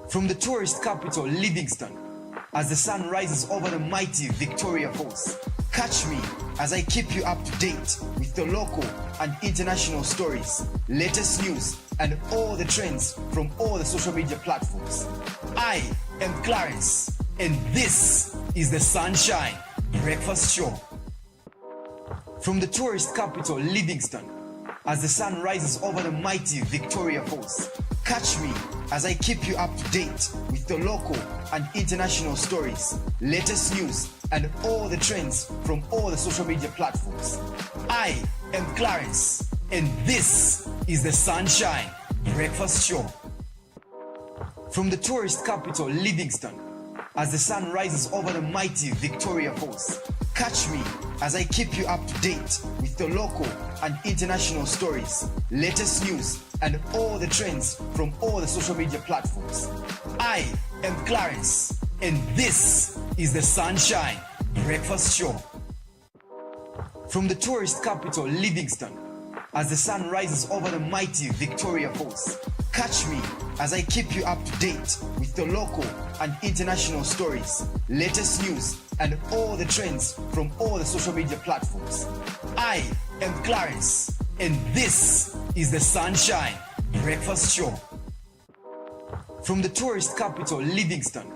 From the tourist capital Livingston, as the sun rises over the mighty Victoria Falls, catch me as I keep you up to date with the local and international stories, latest news, and all the trends from all the social media platforms. I am Clarence, and this is the Sunshine Breakfast Show. From the tourist capital Livingston, as the sun rises over the mighty Victoria Falls, catch me as I keep you up to date with the local and international stories, latest news, and all the trends from all the social media platforms. I am Clarence, and this is the Sunshine Breakfast Show. From the tourist capital Livingston, as the sun rises over the mighty Victoria Falls, catch me as I keep you up to date with the local and international stories, latest news, and all the trends from all the social media platforms. I am Clarence, and this is the Sunshine Breakfast Show. From the tourist capital Livingston, as the sun rises over the mighty Victoria Falls, catch me as I keep you up to date with the local and international stories, latest news, and all the trends from all the social media platforms. I am Clarence, and this is the Sunshine Breakfast Show. From the tourist capital Livingston,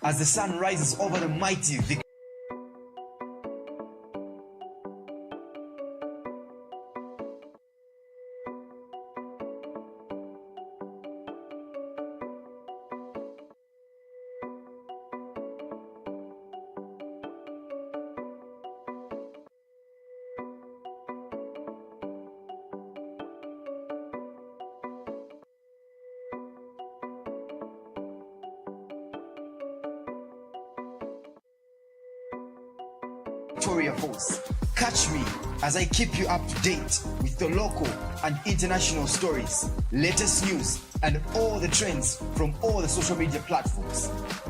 as the sun rises over the mighty Victoria Falls. Catch me as I keep you up to date with the local and international stories, latest news, and all the trends from all the social media platforms.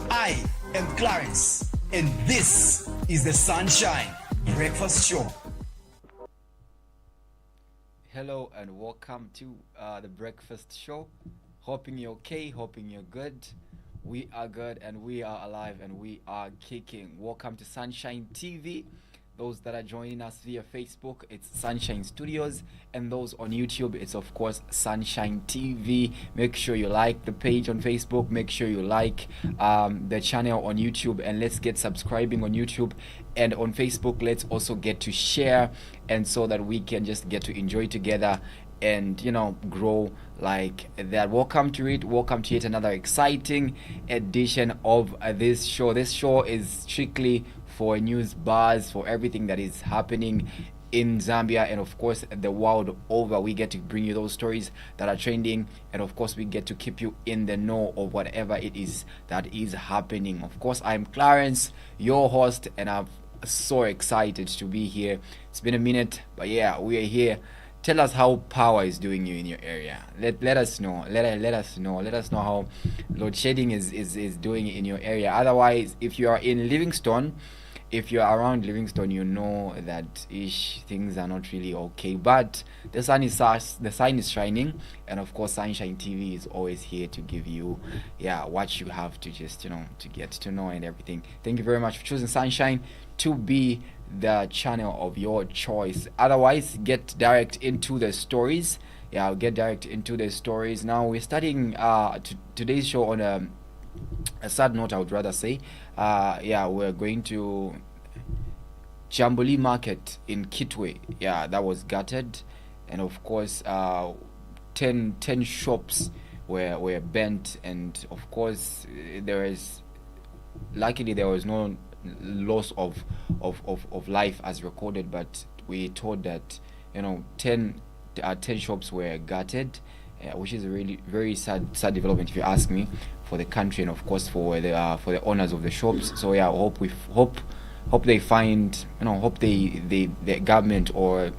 I am Clarence, and this is the Sunshine Breakfast Show. Hello and welcome to the Breakfast Show. Hoping you're okay, hoping you're good. We are good and we are alive and we are kicking. Welcome to Sunshine TV. Those that are joining us via Facebook, it's Sunshine Studios, and those on YouTube, it's of course Sunshine TV. Make sure you like the page on Facebook, make sure you like the channel on YouTube, and let's get subscribing on YouTube and on Facebook. Let's also get to share, and so that we can just get to enjoy together and grow like that. Welcome to it. Welcome to yet another exciting edition of this show. This show is strictly for news buzz, for everything that is happening in Zambia and of course the world over. We get to bring you those stories that are trending, and of course we get to keep you in the know of whatever it is that is happening. Of course, I'm Clarence, your host, and I'm so excited to be here. It's been a minute, but yeah, we are here. Tell us how power is doing you in your area. Let us know. Let us know. Let us know how load shedding is doing in your area. Otherwise, if you are in Livingston, if you're around Livingston, you know that things are not really okay. But the sun is shining, and of course, Sunshine TV is always here to give you, what you have to just to get to know and everything. Thank you very much for choosing Sunshine to be the channel of your choice. Otherwise, get direct into the stories. I'll get direct into the stories. Now we're starting today's show on a sad note, I would rather say. We're going to Jamboli Market in Kitwe. That was gutted, and of course 10 shops were burnt, and of course luckily there was no loss of life as recorded, but we told that 10 shops were gutted, which is a really very sad development if you ask me, for the country and of course for the owners of the shops. So hope they find, hope the government or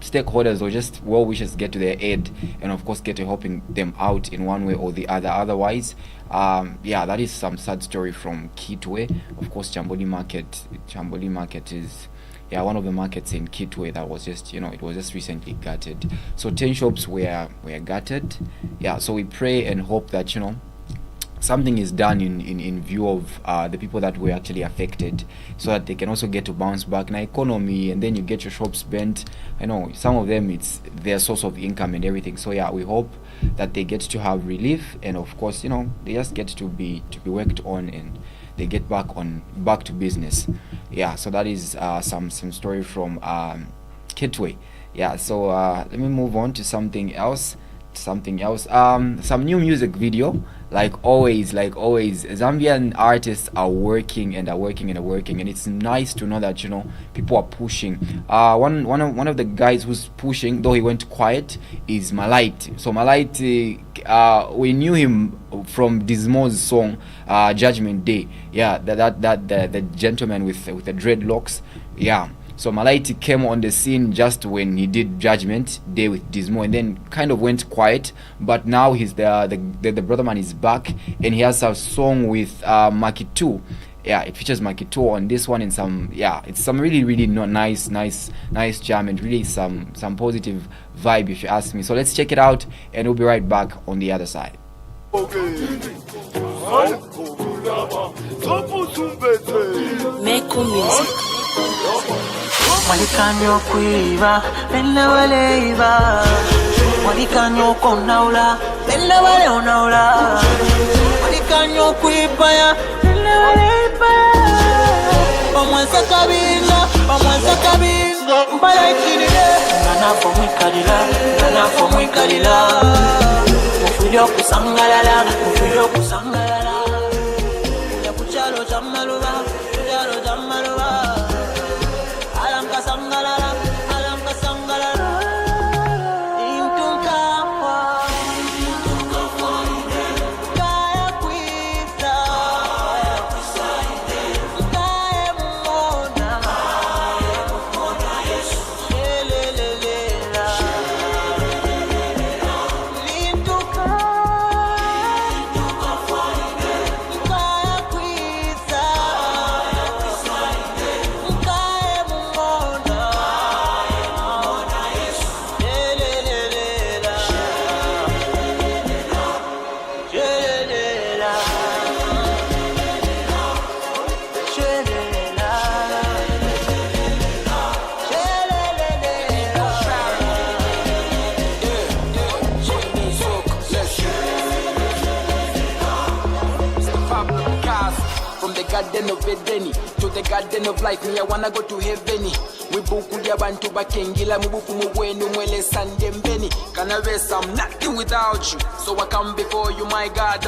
stakeholders or just well wishers get to their aid, and of course get to helping them out in one way or the other. Otherwise, that is some sad story from Kitwe. Of course, Jamboli Market is one of the markets in Kitwe that was just it was just recently gutted. So 10 shops were gutted. So we pray and hope that something is done in view of the people that were actually affected, so that they can also get to bounce back in economy, and then you get your shops bent. I know some of them, it's their source of income and everything. So yeah, we hope that they get to have relief, and of course, they just get to be worked on, and they get back to business. Yeah, so that is some story from Kitwe. Yeah, so let me move on to something else. Some new music video. Like always, Zambian artists are working, and it's nice to know that people are pushing. One of the guys who's pushing, though he went quiet, is Malite. So Malite, we knew him from Dismo's song Judgment Day. Yeah, the gentleman with the dreadlocks. Yeah. So Malaiti came on the scene just when he did Judgment Day with Dismo, and then kind of went quiet. But now he's the brother man is back, and he has a song with Makitu. Yeah, it features Makitu on this one, and it's some really nice jam, and really some positive vibe, if you ask me. So let's check it out, and we'll be right back on the other side. Make music. Walikanyo kuiva, bella waleiva. Walikanyo konaula, bella wale onaula. Walikanyo kuipaya, bella waleiva. Omwanza kabinga, mbala ikirire. Nana for mwikalila. Mufilio kusangalala. Yakuchalo jamaluba. To the garden of life, me I wanna go to heaven. We bukulia bantu bakengila mubuku mubwenu mwele sande mbeni. Can I rest? I'm nothing without you, so I come before you, my God.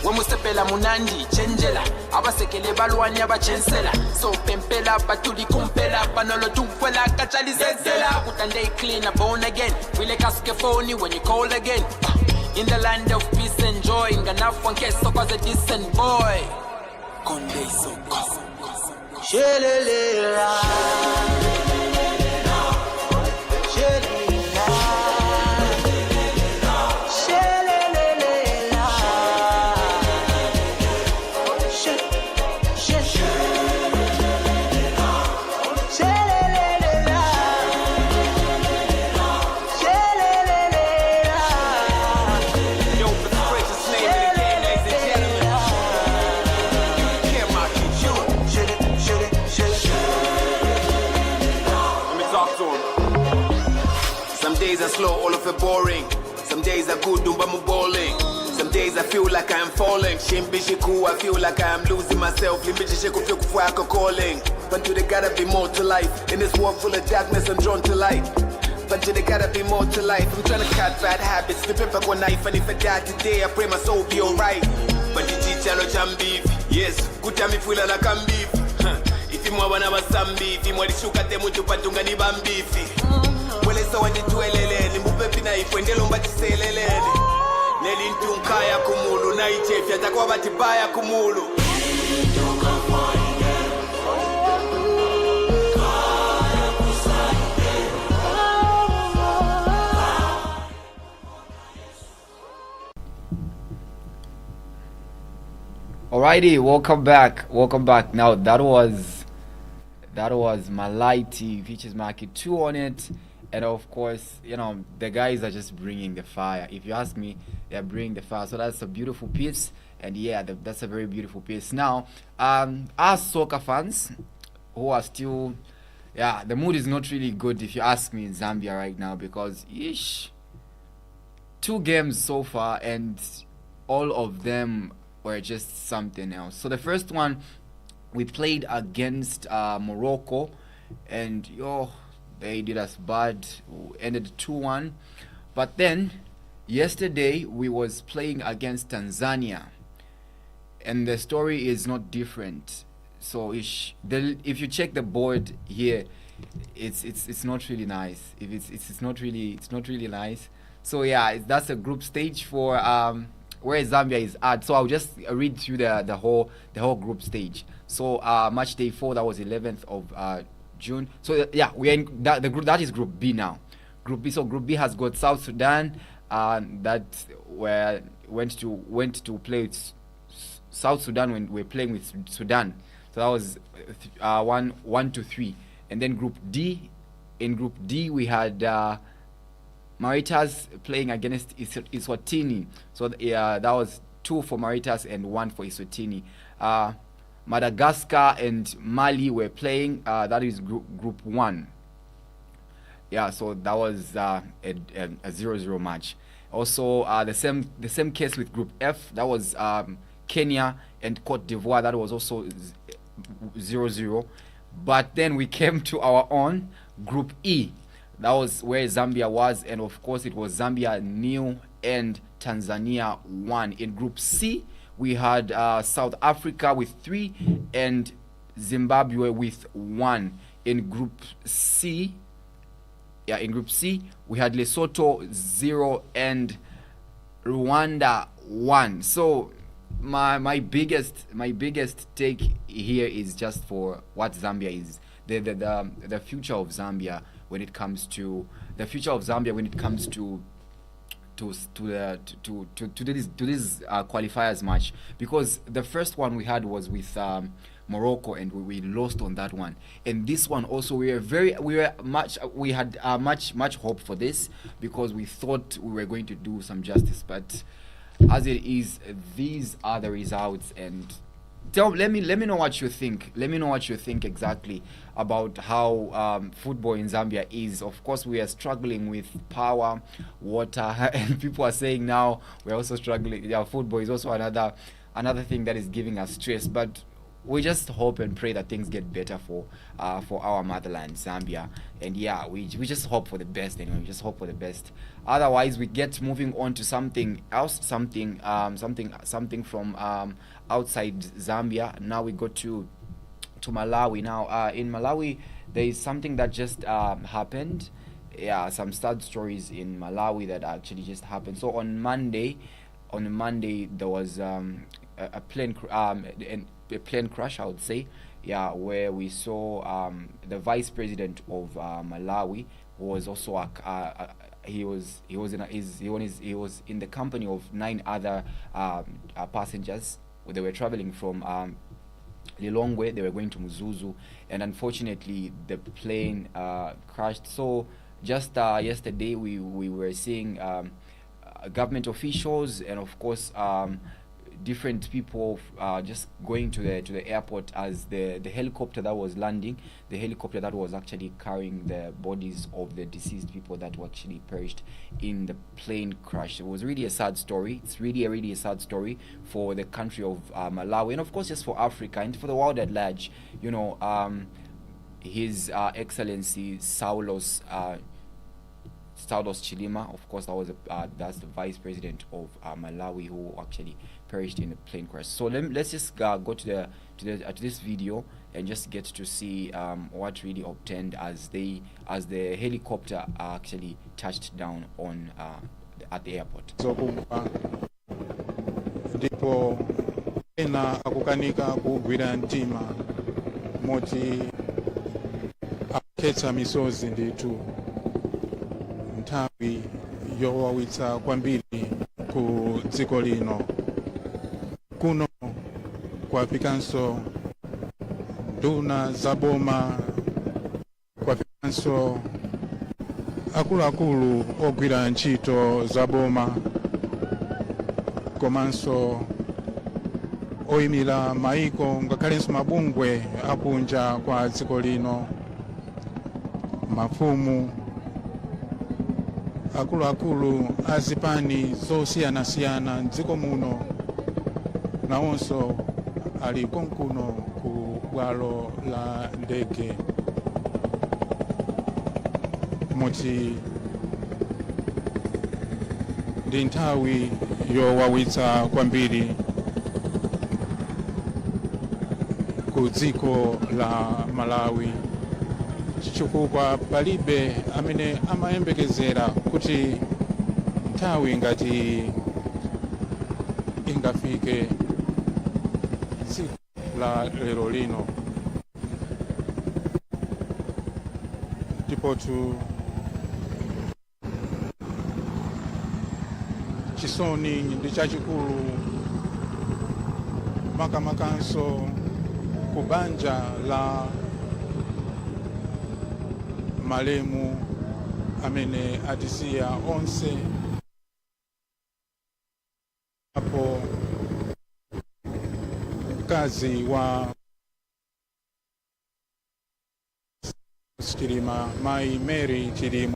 Wemusepela munandi chenjela abasekele balwani abachensela so pempela batuli kumpela banolo tukwela kachalizezela kutande clean born again wile kaske phone when you call again. In the land of peace and joy, enough one case so cause a decent boy. Konde so slow, all of it boring. Some days are good, but I'm balling. Some days I feel like I'm falling. Shimbishiku, I feel like I'm losing myself. Limbishiku, feel like I'm calling. But there gotta be more to life. In this world full of darkness, I'm drawn to light. But there gotta be more to life. I'm trying to cut bad habits, flip it back one knife. And if I die today, I pray my soul be alright. But the teacher no jam beef. Yes, good time if we like I'm beef. If you want to some beef, you want to shoot at them with you, but don't get any beefy. Well, it's so I did to LLN, Mupepina, if when they don't bat say LLN. Nelintum Kaya Kumulu, Night Chef, Yatakwabati Baya Kumulu. Alrighty, welcome back. Now that was Malaiti, features Market 2 on it, and of course, the guys are just bringing the fire. If you ask me, they're bringing the fire. So that's a beautiful piece, and yeah, that's a very beautiful piece. Now, as soccer fans who are still, yeah, the mood is not really good if you ask me in Zambia right now because, 2 games so far, and all of them were just something else. So the first one, we played against Morocco, and they did us bad. Ended 2-1. But then yesterday we was playing against Tanzania, and the story is not different. So if you check the board here, it's not really nice. If it's not really nice. So yeah, that's a group stage for where Zambia is at. So I'll just read through the whole group stage. So match day 4, that was 11th of June. So yeah, we're in the group that is Group B now. Group B. So Group B has got South Sudan, that went to play with South Sudan when we're playing with Sudan. So that was 1 to 3. And then Group D. In Group D we had Mauritius playing against Eswatini. So that was 2 for Mauritius and 1 for Eswatini. Madagascar and Mali were playing. That is Group 1. Yeah, so that was a 0-0 match. Also, the same case with Group F. That was Kenya and Cote d'Ivoire. That was also 0-0. But then we came to our own Group E. That was where Zambia was, and of course it was Zambia 0 and Tanzania 1. In Group C, we had South Africa with 3 and Zimbabwe with 1. In Group C, we had Lesotho 0 and Rwanda 1. So my biggest take here is just for what Zambia is, the future of Zambia when it comes to this qualifiers match, because the first one we had was with Morocco, and we lost on that one. And this one also, we had much hope for this, because we thought we were going to do some justice. But as it is, these are the results. And let me know what you think. Let me know what you think exactly about how football in Zambia is. Of course, we are struggling with power, water, and people are saying now we're also struggling. Yeah, football is also another thing that is giving us stress. But we just hope and pray that things get better for our motherland, Zambia. And yeah, we just hope for the best. Anyway, we just hope for the best. Otherwise, we get moving on to something else, something from outside Zambia. Now we go to Malawi. Now in Malawi, there is something that just happened. Yeah, some sad stories in Malawi that actually just happened. So on Monday there was a plane crash, I would say. Yeah, where we saw the vice president of Malawi, who was also he was in the company of 9 other passengers. They were traveling from Lilongwe. They were going to Muzuzu, and unfortunately the plane crashed. So just yesterday we were seeing government officials and of course different people just going to the airport, as the helicopter that was landing, the helicopter that was actually carrying the bodies of the deceased people that were actually perished in the plane crash. It was really a sad story. It's really a sad story for the country of Malawi, and of course just for Africa and for the world at large. His Excellency Saulos Chilima, of course, that's the vice president of Malawi, who actually perished in a plane crash. So let's just go to this video and just get to see what really obtained as the helicopter actually touched down on at the airport. Ndipo ena akukanika kugwira mtima moti akhetsa misozi ndithu nthawi yowawitsa kwambiri ku dziko lino. Kuno kwafikanso nduna za boma, kwafikanso akuluakulu ogwira ntchito za boma komanso oyimira maiko ngakhalenso mabungwe akunja kwa dziko lino, mafumu, akuluakulu azipani zosiyanasiyana m'dziko muno nawonso ali konkuno ku bwalo la ndege. Muti ndi nthawi yowawitsa kwambiri ku dziko la Malawi, chifukwa palibe amene amayembekezera kuti nthawi ngati ingafike tsiku la lero lino. Ndipotu chisoni ndi chachikulu makamakanso ku banja la malemu amene atisiya onse, apo mkazi wa Chilima, Mai Mary Chilima,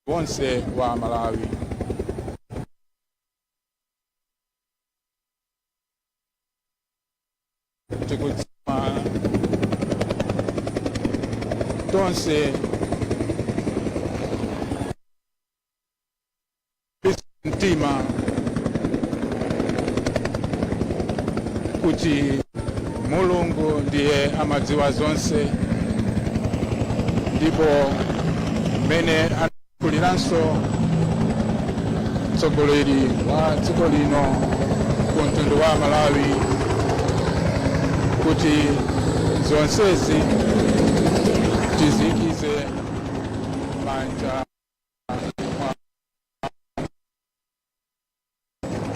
wonse wa Malawi. Tikudzima tonse mtima kuti Mulungu ndiye amadziwa zonse, ndipo mene anakuliranso mtsogoleri wa dziko lino ku mtundu wa Malawi kuti zonsezi tizikize manja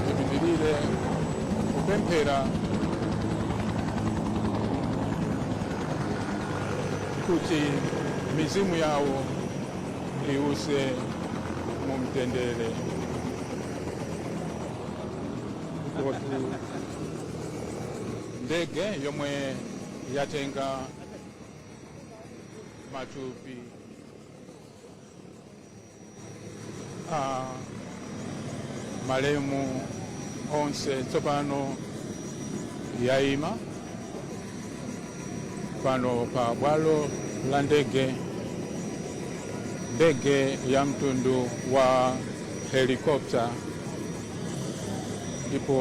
tipitirire kupemphera kuti mizimu yawo iwuse mu mtendere. Ndege yomwe yatenga matupi a malemu onse tsopano yayima pano pa bwalo la ndege, ndege ya mtundu wa helikopta, ndipo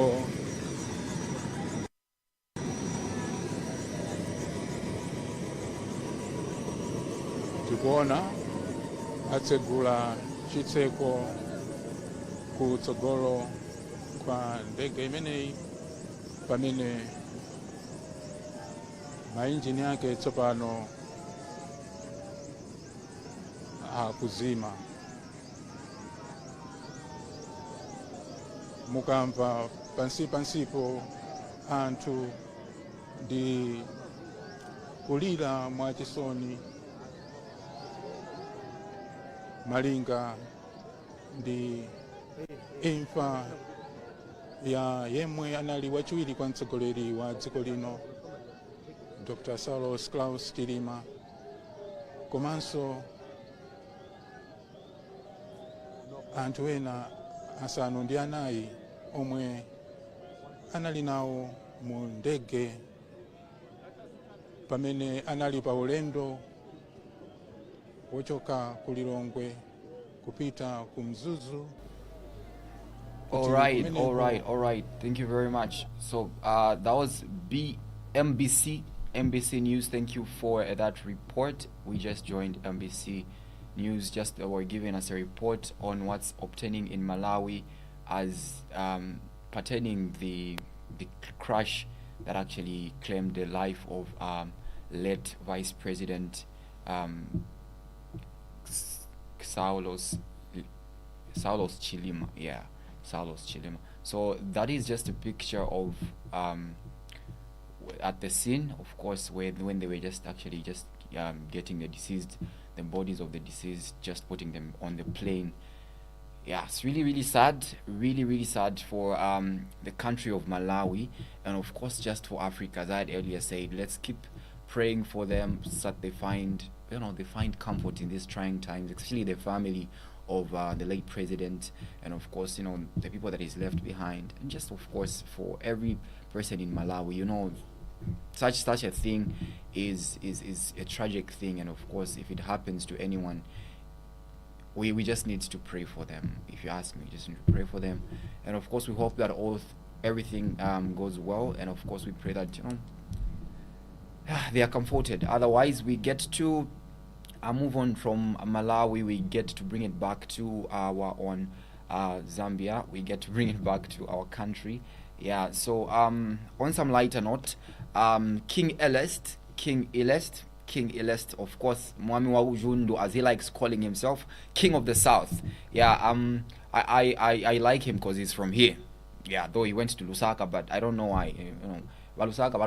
tikuona atsegula chitseko kutsogolo kwa ndege imeneyi, pamene mainjini yake tsopano akuzima. Mukamva pansipo anthu ndi kulira mwachisoni malinga ndi imfa ya yemwe anali wachiwiri kwa mtsogoleri wa dziko lino Dr. Saulos Klaus Chilima, komanso anthu ena asanu ndi anayi omwe anali nawo mu ndege pamene anali pa ulendo wochoka ku Lilongwe kupita ku Mzuzu. All right. Thank you very much. So that was MBC News. Thank you for that report. We just joined MBC News. Just were giving us a report on what's obtaining in Malawi as pertaining the crash that actually claimed the life of late Vice President Saulos Chilima. Yeah, Saulos Chilima. So that is just a picture of at the scene, of course, when they were just getting the bodies of the deceased, just putting them on the plane. Yeah, it's really sad, really sad for the country of Malawi, and of course just for Africa. As I had earlier said, let's keep praying for them so that they find comfort in these trying times, especially the family of the late president, and of course the people that is left behind, and just of course for every person in Malawi. Such a thing is a tragic thing, and of course if it happens to anyone, we just need to pray for them. If you ask me, we just need to pray for them, and of course we hope that everything goes well, and of course we pray that they are comforted. Otherwise, we get to move on from Malawi. We get to bring it back to our own Zambia. We get to bring it back to our country. Yeah. So on some lighter note, King Elest, of course, Mwami wa Ujundu, as he likes calling himself, King of the South. Yeah. I like him because he's from here. Yeah. Though he went to Lusaka, but I don't know why. Lusaka,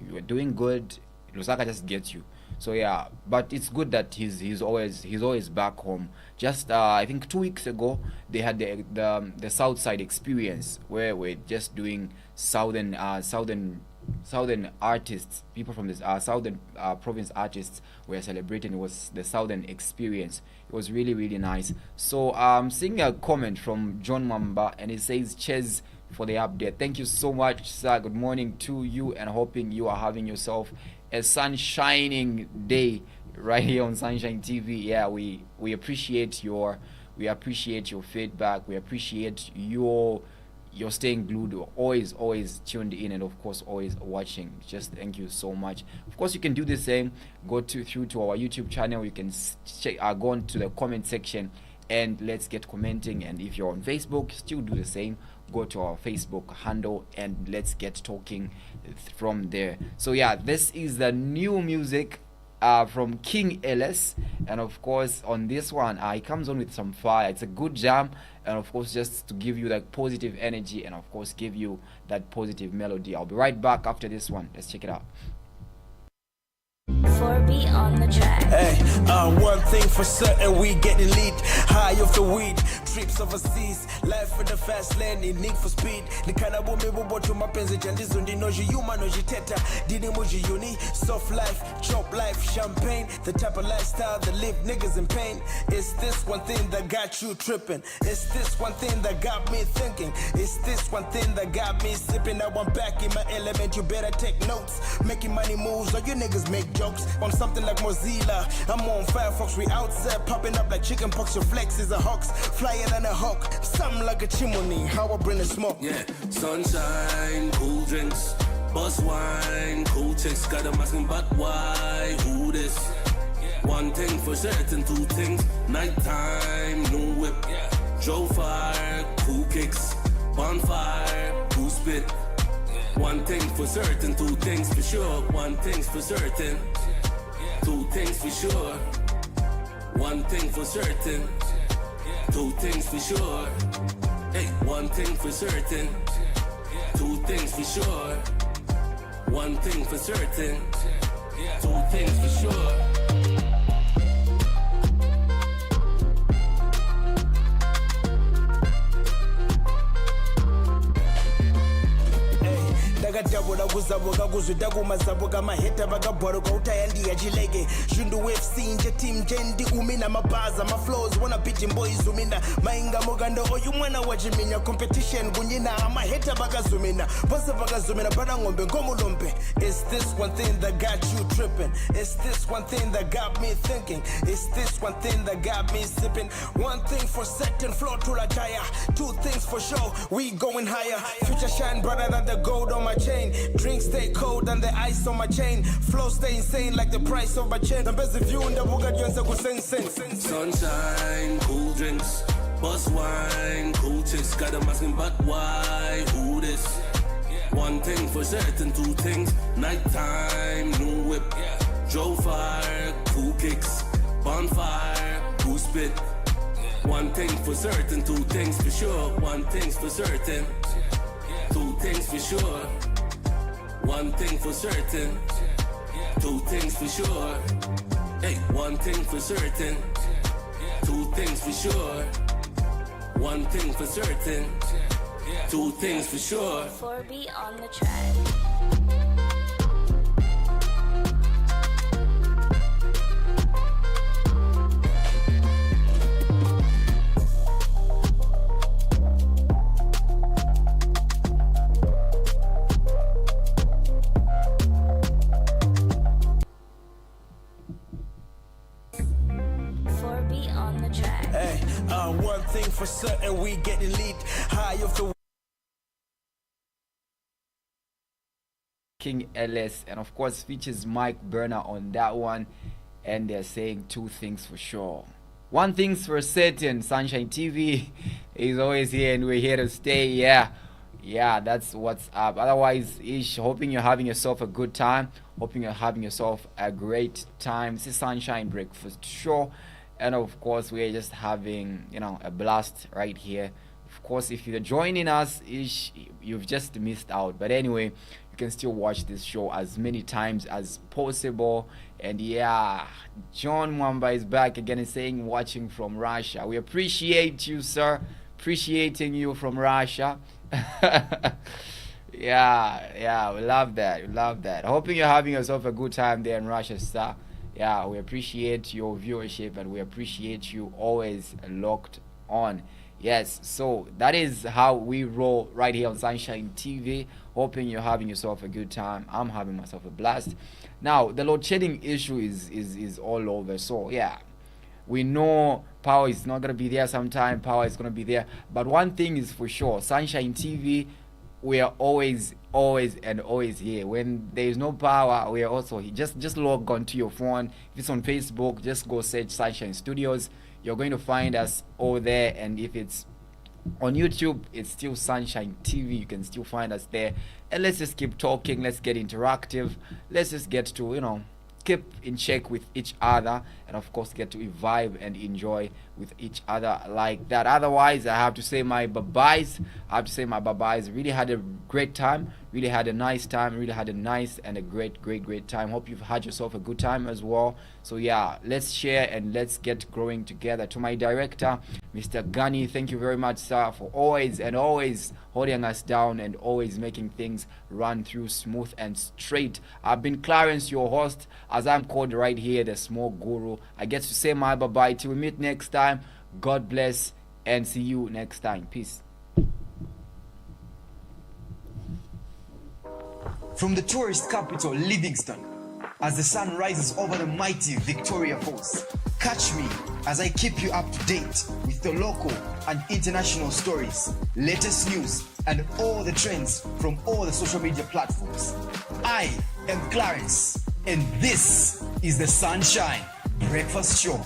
you were doing good. Lusaka just gets you. So yeah, but it's good that he's always back home. Just I think 2 weeks ago they had the South Side experience, where we're just doing southern artists, people from the southern province artists were celebrating. It was the southern experience. It was really nice. So seeing a comment from John Mamba, and he says, "Cheers for the update." Thank you so much, sir. Good morning to you, and hoping you are having yourself a sunshining day right here on Sunshine TV. Yeah, we appreciate your feedback. We appreciate your staying glued, always tuned in, and of course always watching. Just thank you so much. Of course, you can do the same. Go through to our YouTube channel. You can go on to the comment section and let's get commenting. And if you're on Facebook, still do the same. Go to our Facebook handle and let's get talking from there. So yeah, this is the new music from King Ellis, and of course on this one he comes on with some fire. It's a good jam, and of course just to give you that positive energy, and of course give you that positive melody. I'll be right back after this one. Let's check it out. 4B on the track. Hey, one thing for certain, we get the lead. High off the weed, trips overseas, life in the fast lane, the need for speed. The kind of woman who bought you my penzi jandizo ndi noji yuma noji teta. Dini moji uni, soft life, chop life, champagne. The type of lifestyle that leave niggas in pain. It's this one thing that got you tripping. It's this one thing that got me thinking. It's this one thing that got me sipping. Now I'm back in my element, you better take notes. Making money moves, or you niggas make jokes on something like Mozilla. I'm on Firefox, we outside popping up like chicken pox. Your flex is a hawks, flying on a hawk, something like a chimney. How I bring the smoke? Yeah, sunshine, cool drinks, bus wine, cool chicks. Got them asking, but why? Who this? One thing for certain, two things. Nighttime, new whip, Joe fire, cool kicks, bonfire, cool spit. One thing for certain, two things for sure. One thing's for certain, two things for sure. One thing for certain, two things for sure. Hey, one thing for certain, two things for sure. One thing for certain, two things for sure. Dagadabura kuzabuka kuzwida kumazabuka maheta vakabharuka utayandi chilege shundu FC nje team jendi umina mabaza maflows wanna beat boys umina mainga mugando oyu mwana wachiminya competition kunyina maheta vakazumina pose vakazumina pana ngombe ngomulombe. It's this one thing that got you tripping. It's this one thing that got me thinking. It's this one thing that got me sipping. One thing for certain, flow to la tire. Two things for sure, we going higher. Future shine brighter than the gold on my chain. Drinks stay cold than the ice on my chain. Flow stay insane like the price of my chain. The best view in the book Jones ku sing. Sunshine, cool drinks, Bus wine, cool chicks got them asking, but why? Who this? One thing for certain, two things. Nighttime, new whip. Drove fire, cool kicks. Bonfire, cool spit. One thing for certain, two things for sure. One thing's for certain, two things for sure. One thing for certain, two things for sure. Hey, one thing for certain, two things for sure. One thing for certain, two things for sure. 4B on the track. Hey, one thing for certain, we get the lead. High off the King LS, and of course features Mike Burner on that one, and they're saying two things for sure. One thing's for certain, Sunshine TV is always here and we're here to stay. Yeah, that's what's up. Otherwise, ish, hoping you're having yourself a good time, hoping you're having yourself a great time. This is Sunshine Breakfast Show, and of course we're just having a blast right here. Of course, if you're joining us, you've just missed out. But anyway, you can still watch this show as many times as possible. And yeah, John Mwamba is back again and saying watching from Russia. We appreciate you, sir. Appreciating you from Russia. yeah, we love that. Hoping you're having yourself a good time there in Russia, sir. Yeah, we appreciate your viewership and we appreciate you always locked on. Yes, so that is how we roll right here on Sunshine TV. Hoping you're having yourself a good time. I'm having myself a blast. Now, the load shedding issue is all over. So yeah, we know power is not gonna be there sometime. Power is gonna be there. But one thing is for sure, Sunshine TV, we are always here. When there is no power, we are also here. Just log on to your phone. If it's on Facebook, just go search Sunshine Studios. You're going to find us all there. And if it's on YouTube, it's still Sunshine TV. You can still find us there. And let's just keep talking. Let's get interactive. Let's just get to keep in check with each other, and of course get to vibe and enjoy with each other like that. Otherwise, I have to say my bye-byes. Really had a great time, really had a nice time, really had a nice and a great time. Hope you've had yourself a good time as well. So yeah, let's share and let's get growing together. To my director, Mr. Gunny, thank you very much, sir, for always holding us down and always making things run through smooth and straight. I've been Clarence, your host, as I'm called right here, the small guru. I get to say my bye-bye till we meet next time. God bless and see you next time. Peace. From the tourist capital, Livingston, as the sun rises over the mighty Victoria Falls, catch me as I keep you up to date with the local and international stories, latest news, and all the trends from all the social media platforms. I am Clarence, and this is the Sunshine Breakfast Show.